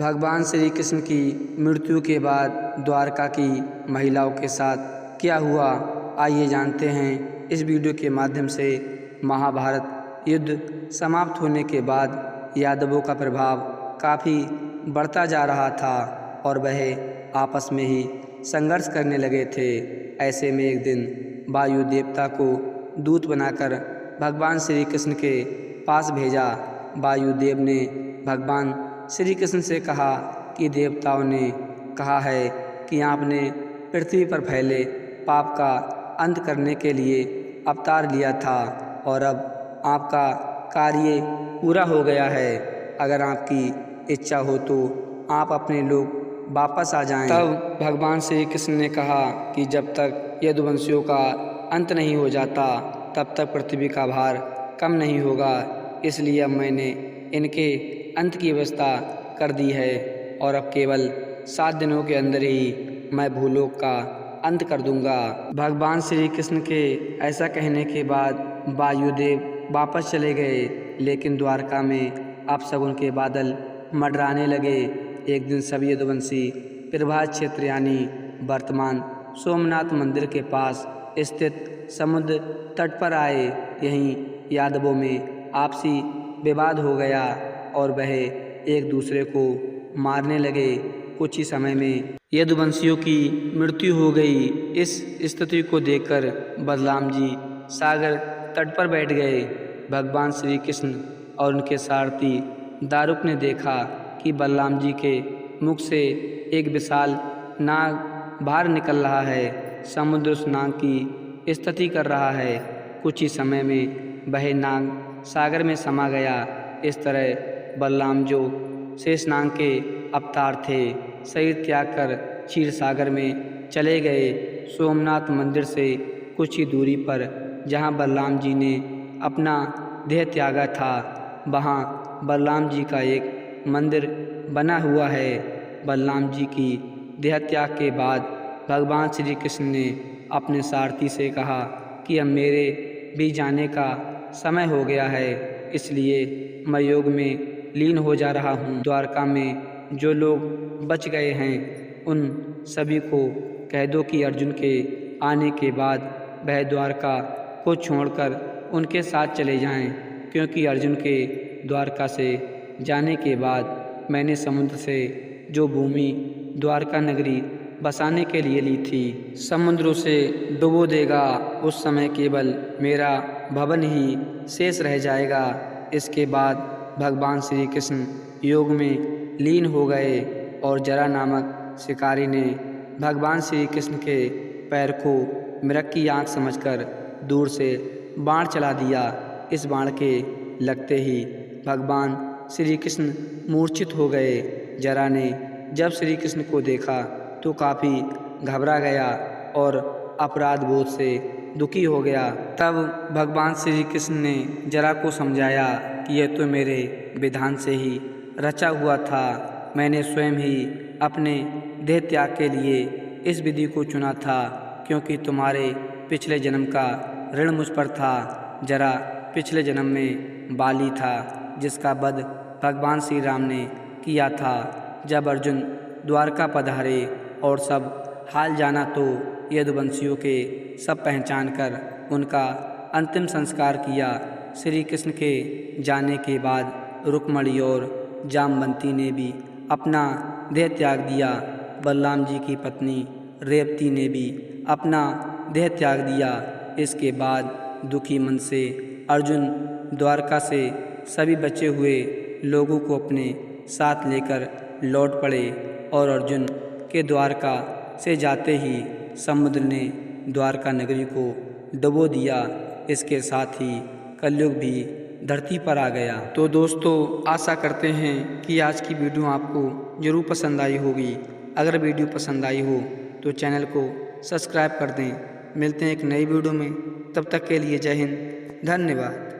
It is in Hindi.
भगवान श्री कृष्ण की मृत्यु के बाद द्वारका की महिलाओं के साथ क्या हुआ, आइए जानते हैं इस वीडियो के माध्यम से। महाभारत युद्ध समाप्त होने के बाद यादवों का प्रभाव काफ़ी बढ़ता जा रहा था और वह आपस में ही संघर्ष करने लगे थे। ऐसे में एक दिन वायु देवता को दूत बनाकर भगवान श्री कृष्ण के पास भेजा। वायुदेव ने भगवान श्री कृष्ण से कहा कि देवताओं ने कहा है कि आपने पृथ्वी पर फैले पाप का अंत करने के लिए अवतार लिया था और अब आपका कार्य पूरा हो गया है। अगर आपकी इच्छा हो तो आप अपने लोग वापस आ जाएं। तब भगवान श्री कृष्ण ने कहा कि जब तक यदुवंशियों का अंत नहीं हो जाता तब तक पृथ्वी का भार कम नहीं होगा, इसलिए अब मैंने इनके अंत की व्यवस्था कर दी है और अब केवल 7 दिनों के अंदर ही मैं भूलोक का अंत कर दूंगा। भगवान श्री कृष्ण के ऐसा कहने के बाद वायुदेव वापस चले गए, लेकिन द्वारका में अपशगुन के बादल मंडराने लगे। एक दिन सभी यदुवंशी प्रभास क्षेत्र यानी वर्तमान सोमनाथ मंदिर के पास स्थित समुद्र तट पर आए। यहीं यादवों में आपसी विवाद हो गया और वह एक दूसरे को मारने लगे। कुछ ही समय में यदुवंशियों की मृत्यु हो गई। इस स्थिति को देखकर बलराम जी सागर तट पर बैठ गए। भगवान श्री कृष्ण और उनके सारथी दारुक ने देखा कि बलराम जी के मुख से एक विशाल नाग बाहर निकल रहा है। समुद्र उस नाग की स्तुति कर रहा है। कुछ ही समय में वह नाग सागर में समा गया। इस तरह बलराम जो शेषनाग के अवतार थे, शरीर त्याग कर क्षीर सागर में चले गए। सोमनाथ मंदिर से कुछ ही दूरी पर जहाँ बलराम जी ने अपना देह त्यागा था, वहाँ बलराम जी का एक मंदिर बना हुआ है। बलराम जी की देह त्याग के बाद भगवान श्री कृष्ण ने अपने सारथी से कहा कि अब मेरे भी जाने का समय हो गया है, इसलिए मैं योग में लीन हो जा रहा हूँ। द्वारका में जो लोग बच गए हैं उन सभी को कह दो कि अर्जुन के आने के बाद वह द्वारका को छोड़कर उनके साथ चले जाएं, क्योंकि अर्जुन के द्वारका से जाने के बाद मैंने समुद्र से जो भूमि द्वारका नगरी बसाने के लिए ली थी, समुद्र उसे डुबो देगा। उस समय केवल मेरा भवन ही शेष रह जाएगा। इसके बाद भगवान श्री कृष्ण योग में लीन हो गए और जरा नामक शिकारी ने भगवान श्री कृष्ण के पैर को मृग की आँख समझकर दूर से बाण चला दिया। इस बाण के लगते ही भगवान श्री कृष्ण मूर्छित हो गए। जरा ने जब श्री कृष्ण को देखा तो काफ़ी घबरा गया और अपराध बोध से दुखी हो गया। तब भगवान श्री कृष्ण ने जरा को समझाया कि यह तो मेरे विधान से ही रचा हुआ था। मैंने स्वयं ही अपने देह त्याग के लिए इस विधि को चुना था, क्योंकि तुम्हारे पिछले जन्म का ऋण मुझ पर था। जरा पिछले जन्म में बाली था, जिसका वध भगवान श्री राम ने किया था। जब अर्जुन द्वारका पधारे और सब हाल जाना तो यदुवंशियों के सब पहचान कर उनका अंतिम संस्कार किया। श्री कृष्ण के जाने के बाद रुक्मणी और जामवंती ने भी अपना देह त्याग दिया। बलराम जी की पत्नी रेवती ने भी अपना देह त्याग दिया। इसके बाद दुखी मन से अर्जुन द्वारका से सभी बचे हुए लोगों को अपने साथ लेकर लौट पड़े और अर्जुन के द्वारका से जाते ही समुद्र ने द्वारका नगरी को डुबो दिया। इसके साथ ही कलयुग भी धरती पर आ गया। तो दोस्तों, आशा करते हैं कि आज की वीडियो आपको ज़रूर पसंद आई होगी। अगर वीडियो पसंद आई हो तो चैनल को सब्सक्राइब कर दें। मिलते हैं एक नई वीडियो में, तब तक के लिए जय हिंद, धन्यवाद।